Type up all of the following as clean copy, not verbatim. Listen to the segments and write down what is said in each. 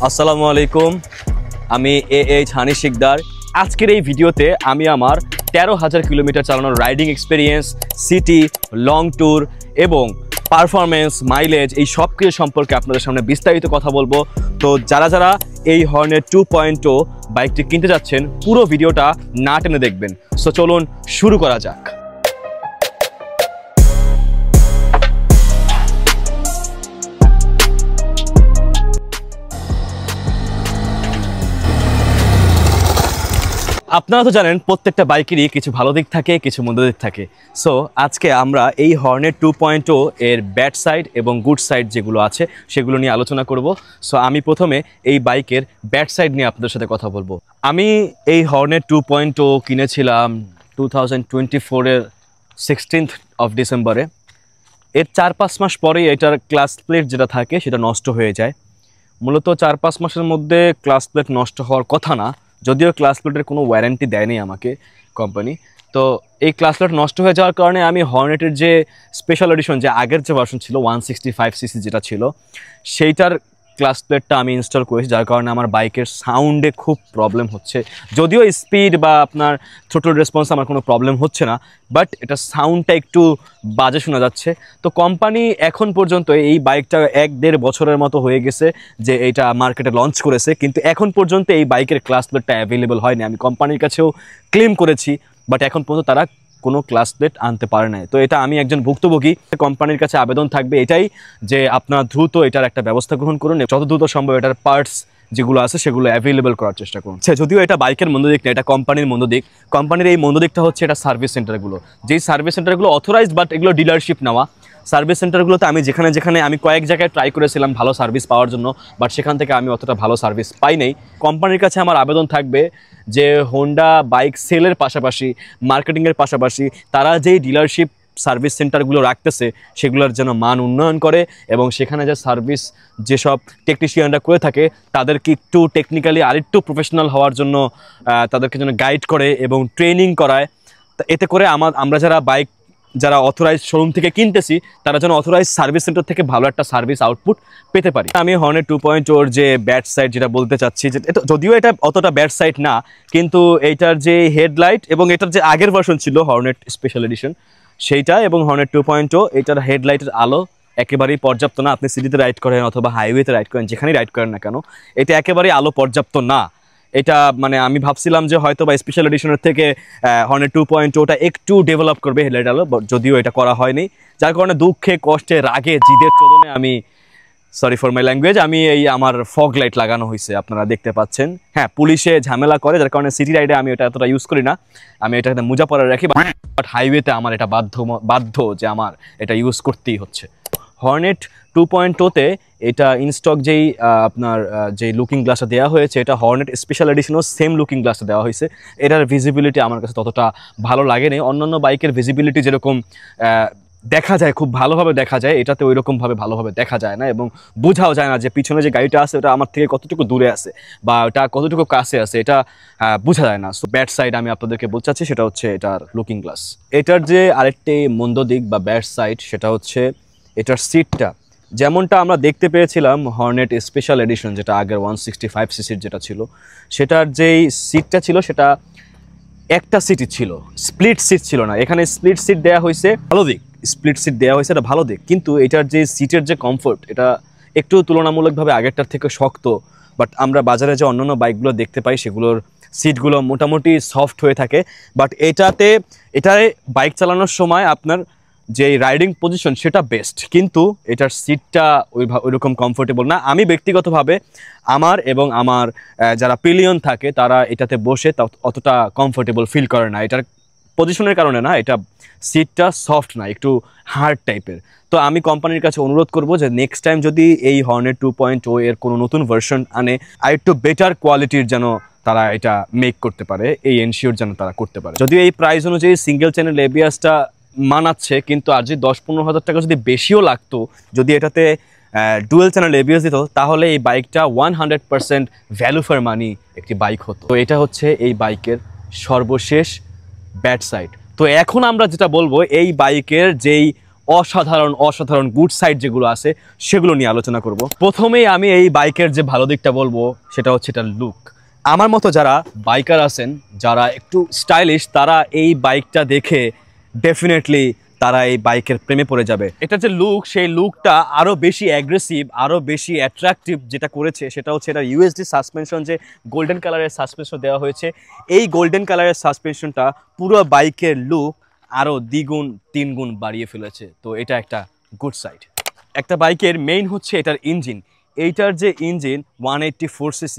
আসসালামু আলাইকুম, আমি হানি শিকদার। আজকের এই ভিডিওতে আমি আমার 13,000 কিলোমিটার চালানোর riding experience, city, long tour এবং পারফরমেন্স, মাইলেজ এই সব কিছু সম্পর্কে আপনাদের সামনে বিস্তারিত কথা বলবো। তো যারা এই হর্নেট 2.0 বাইকটি কিনতে যাচ্ছেন, পুরো ভিডিওটা না টেনে দেখবেন। সো চলুন শুরু করা যাক। আপনারা তো জানেন প্রত্যেকটা বাইকেরই কিছু ভালো দিক থাকে, কিছু মন্দ দিক থাকে। সো আজকে আমরা এই হর্নেট 2.0 এর ব্যাড সাইড এবং গুড সাইড যেগুলো আছে সেগুলো নিয়ে আলোচনা করব। সো আমি প্রথমে এই বাইকের ব্যাড সাইড নিয়ে আপনাদের সাথে কথা বলবো। আমি এই হর্নেট 2.0 কিনেছিলাম 2024-এর 16th অফ ডিসেম্বরে। এর 4-5 মাস পরেই এটার ক্লাস প্লেট যেটা থাকে সেটা নষ্ট হয়ে যায়। মূলত 4-5 মাসের মধ্যে ক্লাস প্লেট নষ্ট হওয়ার কথা না, যদিও ক্লাস প্লেটের কোনো ওয়ারেন্টি দেয়নি আমাকে কোম্পানি। তো এই ক্লাস প্লেট নষ্ট হয়ে যাওয়ার কারণে আমি হর্নেটের যে স্পেশাল এডিশন, যে আগের যে ভার্সন ছিল 165cc যেটা ছিল, সেইটার ক্লাস প্লেটটা আমি ইনস্টল করেছি, যার কারণে আমার বাইকের সাউন্ডে খুব প্রবলেম হচ্ছে। যদিও স্পিড বা আপনার থ্রোটল রেসপন্স আমার কোনো প্রবলেম হচ্ছে না, বাট এটা সাউন্ডটা একটু বাজে শোনা যাচ্ছে। তো কোম্পানি এখন পর্যন্ত এই বাইকটা 1-1.5 বছরের মতো হয়ে গেছে যে এইটা মার্কেটে লঞ্চ করেছে, কিন্তু এখন পর্যন্ত এই বাইকের ক্লাস প্লেটটা অ্যাভেলেবল হয়নি। আমি কোম্পানির কাছেও ক্লেম করেছি, বাট এখন পর্যন্ত তারা কোনো ক্লাস প্লেট আনতে পারে নাই। তো এটা আমি একজন ভুক্তভোগী। কোম্পানির কাছে আবেদন থাকবে এটাই যে আপনারা দ্রুত এটার একটা ব্যবস্থা গ্রহণ করুন, যত দ্রুত সম্ভব এটার পার্টস যেগুলো আছে সেগুলো অ্যাভেলেবল করার চেষ্টা করুন। যদিও এটা বাইকের মন্দ দিক না, এটা কোম্পানির মন্দ দিক। কোম্পানির এই মন্দ দিকটা হচ্ছে এটা সার্ভিস সেন্টারগুলো, যেই সার্ভিস সেন্টারগুলো অথরাইজড বাট এগুলো ডিলারশিপ নেওয়া সার্ভিস সেন্টারগুলোতে আমি যেখানে আমি কয়েক জায়গায় ট্রাই করেছিলাম ভালো সার্ভিস পাওয়ার জন্য, বাট সেখান থেকে আমি অতটা ভালো সার্ভিস পাই নাই। কোম্পানির কাছে আমার আবেদন থাকবে যে হোন্ডা বাইক সেলের পাশাপাশি, মার্কেটিংয়ের পাশাপাশি তারা যেই ডিলারশিপ সার্ভিস সেন্টারগুলো রাখতেছে সেগুলোর যেন মান উন্নয়ন করে এবং সেখানে যে সার্ভিস যেসব টেকনিশিয়ানরা করে থাকে তাদেরকে একটু টেকনিক্যালি আরেকটু প্রফেশনাল হওয়ার জন্য তাদেরকে যেন গাইড করে এবং ট্রেনিং করায়। এতে করে আমরা যারা অথরাইজ শোরুম থেকে কিনতেছি তারা যেন অথরাইজ সার্ভিস সেন্টার থেকে ভালো একটা সার্ভিস আউটপুট পেতে পারি। আমি হর্নেট 2.0 যে ব্যাড সাইড যেটা বলতে চাচ্ছি, যে যদিও এটা অতটা ব্যাড সাইড না, কিন্তু এইটার যে হেডলাইট এবং এটার যে আগের ভার্সন ছিল হর্নেট স্পেশাল এডিশন সেইটা এবং হর্নেট 2.0, এটার হেডলাইটের আলো একেবারেই পর্যাপ্ত না। আপনি সিটিতে রাইড করেন অথবা হাইওয়েতে রাইড করেন, যেখানেই রাইড করেন না কেন, এটা একেবারেই আলো পর্যাপ্ত না। এটা মানে আমি ভাবছিলাম যে হয়তো বা স্পেশাল এডিশনের থেকে হর্নেট 2.0টা একটু ডেভেলপ করবে হেডলাইট আলো, যদিও এটা করা হয়নি। যার কারণে দুঃখে কষ্টে রাগে জিদের চোদনে আমি, সরি ফর মাই ল্যাঙ্গুয়েজ, আমি আমার ফগ লাইট লাগানো হয়েছে, আপনারা দেখতে পাচ্ছেন। হ্যাঁ, পুলিশে ঝামেলা করে, যার কারণে সিটি রাইডে আমি এটা এতটা ইউজ করি না, আমি এটা মোজা পরে রাখি, বাট হাইওয়েতে আমার এটা বাধ্য যে আমার এটা ইউজ করতেই হচ্ছে। হর্নেট 2.0তে এটা ইনস্টক যেই আপনার যেই লুকিং গ্লাসটা দেওয়া হয়েছে, এটা হর্নেট স্পেশাল এডিশনও সেম লুকিং গ্লাসটা দেওয়া হয়েছে। এটার ভিজিবিলিটি আমার কাছে ততটা ভালো লাগেনি। অন্যান্য বাইকের ভিজিবিলিটি যেরকম দেখা যায়, খুব ভালোভাবে দেখা যায়, এটাতে ওই রকমভাবে ভালোভাবে দেখা যায় না এবং বোঝাও যায় না যে পিছনে যে গাড়িটা আছে ওটা আমার থেকে কতটুকু দূরে আছে বা ওটা কতটুকু কাছে আছে, এটা বোঝা যায় না। সো ব্যাড সাইড আমি আপনাদেরকে বলতে চাচ্ছি সেটা হচ্ছে এটার লুকিং গ্লাস। এটার যে আরেকটি মন্দ দিক বা ব্যাড সাইড সেটা হচ্ছে এটার সিটটা। যেমনটা আমরা দেখতে পেয়েছিলাম হর্নেট স্পেশাল এডিশন, যেটা আগের 165cc যেটা ছিল, সেটার যেই সিটটা ছিল সেটা একটা সিটই ছিল, স্প্লিট সিট ছিল না। এখানে স্প্লিট সিট দেওয়া হয়েছে, ভালো দিক, স্প্লিট সিট দেওয়া হয়েছে, এটা ভালো দিক, কিন্তু এটার যে সিটের যে কমফোর্ট এটা একটু তুলনামূলকভাবে আগেরটার থেকে শক্ত। বাট আমরা বাজারে যে অন্যান্য বাইকগুলো দেখতে পাই সেগুলোর সিটগুলো মোটামুটি সফট হয়ে থাকে, বাট এটায় বাইক চালানোর সময় আপনার যে রাইডিং পজিশন সেটা বেস্ট, কিন্তু এটার সিটটা ওইরকম কমফোর্টেবল না। আমি ব্যক্তিগতভাবে আমার এবং আমার যারা পিলিয়ন থাকে তারা এটাতে বসে অতটা কমফোর্টেবল ফিল করে না। এটার পজিশনের কারণে না, এটা সিটটা সফট না, একটু হার্ড টাইপের। তো আমি কোম্পানির কাছে অনুরোধ করব যে নেক্সট টাইম যদি এই হর্নেট 2.0 এর কোনো নতুন ভার্সন আনে, আর একটু বেটার কোয়ালিটির যেন তারা এটা মেক করতে পারে, এই এনশিওর যেন তারা করতে পারে। যদিও এই প্রাইস অনুযায়ী সিঙ্গেল চ্যানেল এবিএসটা মানাচ্ছে, কিন্তু আর যদি 10-15 হাজার টাকা যদি বেশিও লাগতো, যদি এটাতে ডুয়েল চ্যানেল এবিএস দিত, তাহলে এই বাইকটা 100% ভ্যালু ফর মানি একটি বাইক হতো। তো এটা হচ্ছে এই বাইকের সর্বশেষ ব্যাড সাইড। তো এখন আমরা যেটা বলবো, এই বাইকের যেই অসাধারণ অসাধারণ গুড সাইড যেগুলো আছে সেগুলো নিয়ে আলোচনা করব। প্রথমেই আমি এই বাইকের যে ভালো দিকটা বলবো সেটা হচ্ছে এটার লুক। আমার মতো যারা বাইকার আছেন, যারা একটু স্টাইলিশ, তারা এই বাইকটা দেখে ডেফিনেটলি তারা এই বাইকের প্রেমে পড়ে যাবে। এটা যে লুক, সেই লুকটা আরও বেশি অ্যাগ্রেসিভ, আরও বেশি অ্যাট্রাকটিভ যেটা করেছে সেটা হচ্ছে এটা ইউএসডি সাসপেনশন, যে গোল্ডেন কালারের সাসপেনশন দেওয়া হয়েছে। এই গোল্ডেন কালারের সাসপেনশনটা পুরো বাইকের লুক আরও দ্বিগুণ তিনগুণ বাড়িয়ে ফেলেছে। তো এটা একটা গুড সাইড। একটা বাইকের মেইন হচ্ছে এটার ইঞ্জিন। এইটার যে ইঞ্জিন 184cc,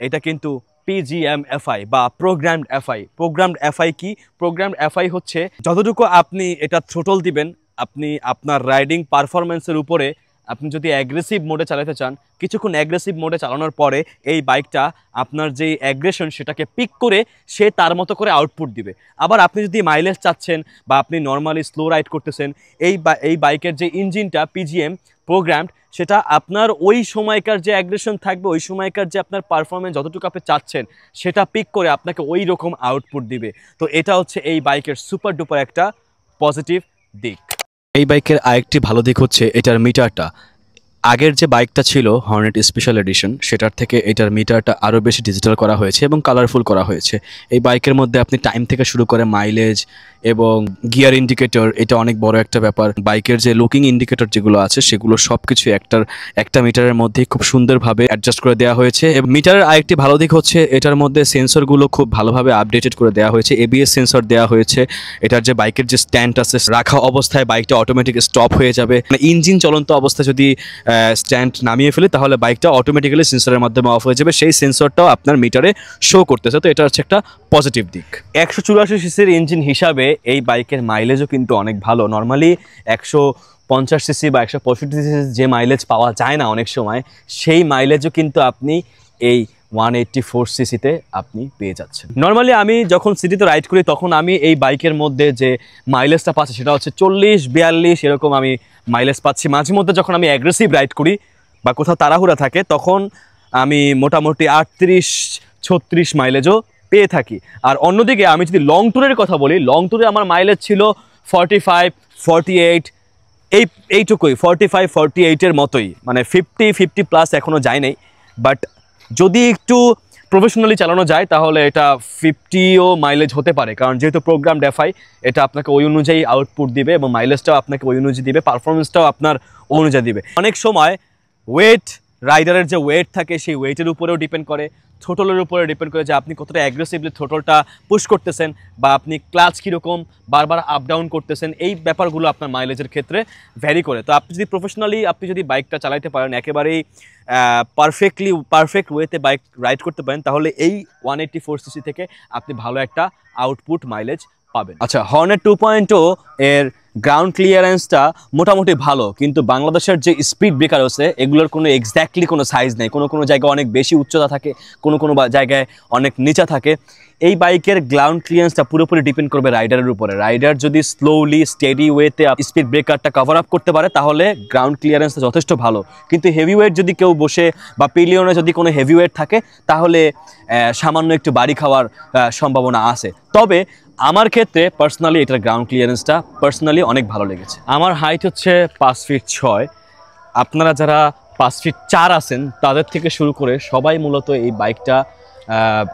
এটা কিন্তু PGM-FI বা প্রোগ্রামড এফআই। প্রোগ্রামড এফআই কি? প্রোগ্রামড এফআই হচ্ছে যতটুকু আপনি এটা থ্রোটল দিবেন, আপনি আপনার রাইডিং পারফরমেন্সের উপরে আপনি যদি অ্যাগ্রেসিভ মোডে চালাতে চান, কিছুক্ষণ অ্যাগ্রেসিভ মোডে চালানোর পরে এই বাইকটা আপনার যে অ্যাগ্রেশন সেটাকে পিক করে সে তার মতো করে আউটপুট দিবে। আবার আপনি যদি মাইলেজ চাচ্ছেন বা আপনি নর্মালি স্লো রাইড করতেছেন, এই বাইকের যে ইঞ্জিনটা PGM প্রোগ্রামড, সেটা আপনার ওই সময়কার যে অ্যাগ্রেশন থাকবে, ওই সময়কার যে আপনার পারফরমেন্স যতটুকু আপনি চাচ্ছেন সেটা পিক করে আপনাকে ওই রকম আউটপুট দিবে। তো এটা হচ্ছে এই বাইকের সুপার ডুপার একটা পজিটিভ দিক। এই বাইকের আরেকটি ভালো দিক হচ্ছে এটার মিটারটা। আগের যে বাইকটা ছিল হর্নেট স্পেশাল এডিশন, সেটার থেকে এটার মিটারটা আরও বেশি ডিজিটাল করা হয়েছে এবং কালারফুল করা হয়েছে। এই বাইকের মধ্যে আপনি টাইম থেকে শুরু করে মাইলেজ এবং গিয়ার ইন্ডিকেটর, এটা অনেক বড় একটা ব্যাপার। বাইকের যে লুকিং ইন্ডিকেটর যেগুলো আছে সেগুলো সব কিছু একটা মিটারের মধ্যেই খুব সুন্দরভাবে অ্যাডজাস্ট করে দেওয়া হয়েছে। মিটারের আরেকটি ভালো দিক হচ্ছে এটার মধ্যে সেন্সরগুলো খুব ভালোভাবে আপডেটেড করে দেওয়া হয়েছে। ABS সেন্সর দেওয়া হয়েছে। এটার যে বাইকের যে স্ট্যান্ড আছে, রাখা অবস্থায় বাইকটা অটোমেটিক স্টপ হয়ে যাবে। মানে ইঞ্জিন চলন্ত অবস্থায় যদি স্ট্যান্ড নামিয়ে ফেলে তাহলে বাইকটা অটোমেটিক্যালি সেন্সরের মাধ্যমে অফ হয়ে যাবে। সেই সেন্সরটাও আপনার মিটারে শো করতেছে। তো এটা হচ্ছে একটা পজিটিভ দিক। 184cc ইঞ্জিন হিসাবে এই বাইকের মাইলেজও কিন্তু অনেক ভালো। নর্মালি 150cc বা 165cc যে মাইলেজ পাওয়া যায় না অনেক সময়, সেই মাইলেজও কিন্তু আপনি এই 184cc-তে আপনি পেয়ে যাচ্ছেন। নর্মালি আমি যখন সিটিতে রাইড করি তখন আমি এই বাইকের মধ্যে যে মাইলেজটা পাচ্ছি সেটা হচ্ছে 40-42 এরকম আমি মাইলেজ পাচ্ছি। মাঝে মধ্যে যখন আমি অ্যাগ্রেসিভ রাইড করি বা কোথাও তাড়াহুড়া থাকে তখন আমি মোটামুটি 38-36 মাইলেজও পেয়ে থাকি। আর অন্যদিকে আমি যদি লং ট্যুরের কথা বলি, লং ট্যুরে আমার মাইলেজ ছিল 45-48, এইটুকুই 45-48-এর মতোই, মানে 50+ এখনও যায় নাই। বাট যদি একটু প্রফেশনালি চালানো যায় তাহলে এটা 50ও মাইলেজ হতে পারে, কারণ যেহেতু প্রোগ্রামড এফআই, এটা আপনাকে ওই অনুযায়ী আউটপুট দিবে এবং মাইলেজটাও আপনাকে ওই অনুযায়ী দিবে, পারফরমেন্সটাও আপনার অনুযায়ী দিবে। অনেক সময় ওয়েট, রাইডারের যে ওয়েট থাকে সেই ওয়েটের উপরেও ডিপেন্ড করে, থ্রোটলের উপরে ডিপেন্ড করে যে আপনি কতটা অ্যাগ্রেসিভলি থ্রোটলটা পুশ করতেছেন বা আপনি ক্লাচ কীরকম বারবার আপ ডাউন করতেছেন। এই ব্যাপারগুলো আপনার মাইলেজের ক্ষেত্রে ভ্যারি করে। তো আপনি যদি প্রফেশনালি আপনি যদি বাইকটা চালাতে পারেন, একেবারেই পারফেক্ট ওয়েতে বাইক রাইড করতে পারেন, তাহলে এই 184cc থেকে আপনি ভালো একটা আউটপুট মাইলেজ পাবেন। আচ্ছা, হর্নেট 2.0 এর গ্রাউন্ড ক্লিয়ারেন্সটা মোটামুটি ভালো, কিন্তু বাংলাদেশের যে স্পিড ব্রেকার আছে এগুলোর কোনো এক্স্যাক্টলি কোনো সাইজ নেই। কোনো জায়গায় অনেক বেশি উচ্চতা থাকে, কোনো জায়গায় অনেক নিচা থাকে। এই বাইকের গ্রাউন্ড ক্লিয়ারেন্সটা পুরোপুরি ডিপেন্ড করবে রাইডারের উপরে। রাইডার যদি স্লোলি স্টেডি ওয়েতে স্পিড ব্রেকারটা কভার আপ করতে পারে তাহলে গ্রাউন্ড ক্লিয়ারেন্সটা যথেষ্ট ভালো। কিন্তু হেভি ওয়েট যদি কেউ বসে বা পিলিয়নে যদি কোনো হেভি ওয়েট থাকে তাহলে সামান্য একটু বাড়ি খাওয়ার সম্ভাবনা আছে। তবে আমার ক্ষেত্রে পার্সোনালি এটার গ্রাউন্ড ক্লিয়ারেন্সটা পার্সোনালি অনেক ভালো লেগেছে। আমার হাইট হচ্ছে 5 ফিট 6। আপনারা যারা 5 ফিট 4 আছেন তাদের থেকে শুরু করে সবাই মূলত এই বাইকটা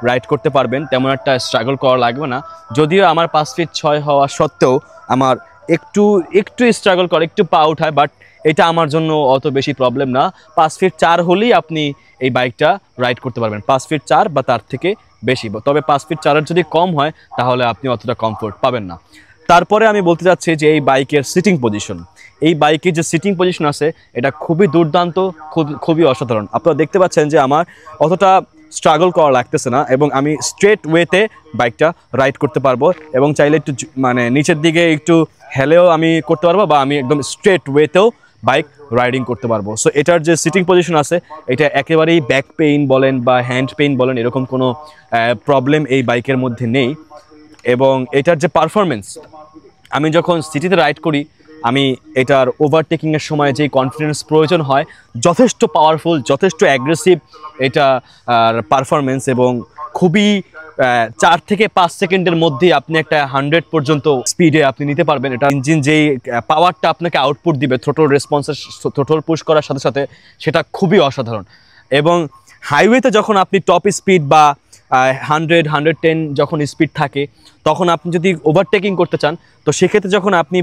রাইড করতে পারবেন, তেমন একটা স্ট্রাগল করা লাগবে না। যদিও আমার 5 ফিট 6 হওয়া সত্ত্বেও আমার একটু স্ট্রাগল করে, একটু পা উঠায়, বাট এটা আমার জন্য অত বেশি প্রবলেম না। 5 ফিট 4 হলেই আপনি এই বাইকটা রাইড করতে পারবেন, 5 ফিট 4 বা তার থেকে বেশি। তবে 5 ফিট 4-এর যদি কম হয় তাহলে আপনি অতটা কমফোর্ট পাবেন না। তারপরে আমি বলতে চাচ্ছি যে এই বাইকের সিটিং পজিশন, এই বাইকের যে সিটিং পজিশন আছে এটা খুবই দুর্দান্ত, খুবই অসাধারণ। আপনারা দেখতে পাচ্ছেন যে আমার অতটা স্ট্রাগল করা লাগতেছে না এবং আমি স্ট্রেট ওয়েতে বাইকটা রাইড করতে পারবো এবং চাইলে একটু মানে নিচের দিকে একটু হেলেও আমি করতে পারবো বা আমি একদম স্ট্রেট ওয়েতেও বাইক রাইডিং করতে পারবো। সো এটার যে সিটিং পজিশন আছে এটা একেবারেই ব্যাক পেইন বলেন বা হ্যান্ড পেইন বলেন এরকম কোনো প্রবলেম এই বাইকের মধ্যে নেই। এবং এটার যে পারফরমেন্স, আমি যখন সিটিতে রাইড করি আমি এটার ওভারটেকিংয়ের সময় যেই কনফিডেন্স প্রয়োজন হয় যথেষ্ট পাওয়ারফুল, যথেষ্ট অ্যাগ্রেসিভ এটা পারফরমেন্স এবং খুবই 4 থেকে 5 সেকেন্ডের মধ্যেই আপনি একটা 100 পর্যন্ত স্পিডে আপনি নিতে পারবেন। এটা ইঞ্জিন যেই পাওয়ারটা আপনাকে আউটপুট দিবে থ্রোটল রেসপন্সের, থ্রোটল পুশ করার সাথে সাথে, সেটা খুবই অসাধারণ। এবং হাইওয়েতে যখন আপনি টপ স্পিড বা 100-110 যখন স্পিড থাকে, তখন আপনি যদি ওভারটেকিং করতে চান, তো সেক্ষেত্রে যখন আপনি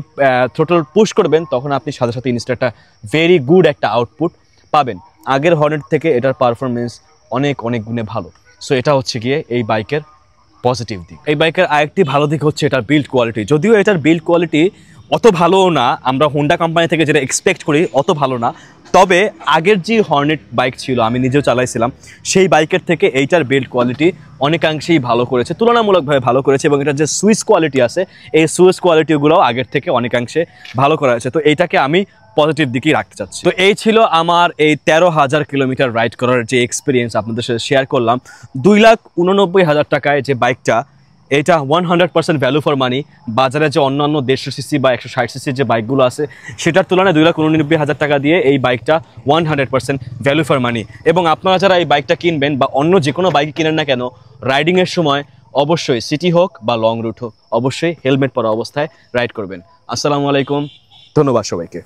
থ্রোটল পুশ করবেন, তখন আপনি সাথে সাথে ইনস্ট্যান্ট একটা ভেরি গুড একটা আউটপুট পাবেন। আগের হর্নেট থেকে এটার পারফরমেন্স অনেক অনেক গুণে ভালো। সো এটা হচ্ছে গিয়ে এই বাইকের পজিটিভ দিক। এই বাইকের আরেকটি ভালো দিক হচ্ছে এটার বিল্ড কোয়ালিটি। যদিও এটার বিল্ড কোয়ালিটি অত ভালোও না, আমরা হোন্ডা কোম্পানি থেকে যেটা এক্সপেক্ট করি অত ভালো না, তবে আগের যে হর্নেট বাইক ছিল, আমি নিজেও চালাইছিলাম, সেই বাইকের থেকে এইটার বিল্ড কোয়ালিটি অনেকাংশেই ভালো করেছে, তুলনামূলকভাবে ভালো করেছে। এবং এটার যে সুইচ কোয়ালিটি আছে, এই সুইচ কোয়ালিটিগুলোও আগের থেকে অনেকাংশে ভালো করা হয়েছে। তো এইটাকে আমি পজিটিভ দিকেই রাখতে চাচ্ছি। তো এই ছিল আমার এই 13,000 কিলোমিটার রাইড করার যে এক্সপিরিয়েন্স আপনাদের সাথে শেয়ার করলাম। 2,89,000 টাকায় যে বাইকটা, এটা 100% ভ্যালু ফর মানি। বাজারে যে অন্যান্য 150 সিসি বা 160 সিসির যে বাইকগুলো আছে, সেটার তুলনায় 2,89,000 টাকা দিয়ে এই বাইকটা 100% ভ্যালু ফর মানি। এবং আপনারা যারা এই বাইকটা কিনবেন বা অন্য যে কোনো বাইক কিনেন না কেন, রাইডিংয়ের সময় অবশ্যই সিটি হোক বা লং রুট হোক, অবশ্যই হেলমেট পরা অবস্থায় রাইড করবেন। আসসালামু আলাইকুম, ধন্যবাদ সবাইকে।